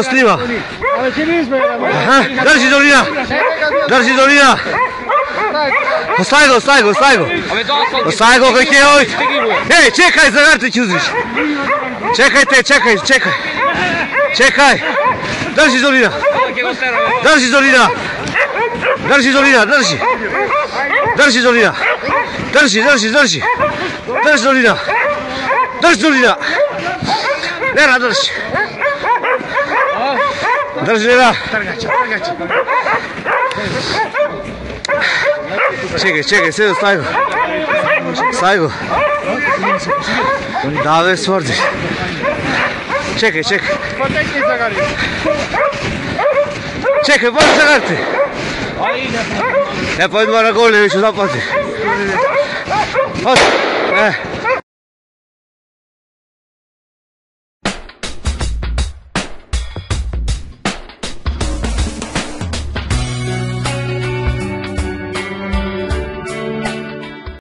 snima. Drži Dolina. Drži Dolina. Ostaj go. Ostaj go, kaj je ovdje. Ej, čekaj, zavrti Ćuzić. Čekaj. Drži Dolina. Drži Dolina. Drži Dolina. Nera, drži. Drži, Nera. Čekaj, sve staj go. Dave svordi. Čekaj. Čekaj, moram zagarti. Ne, pa idemo na gol, neću zapati.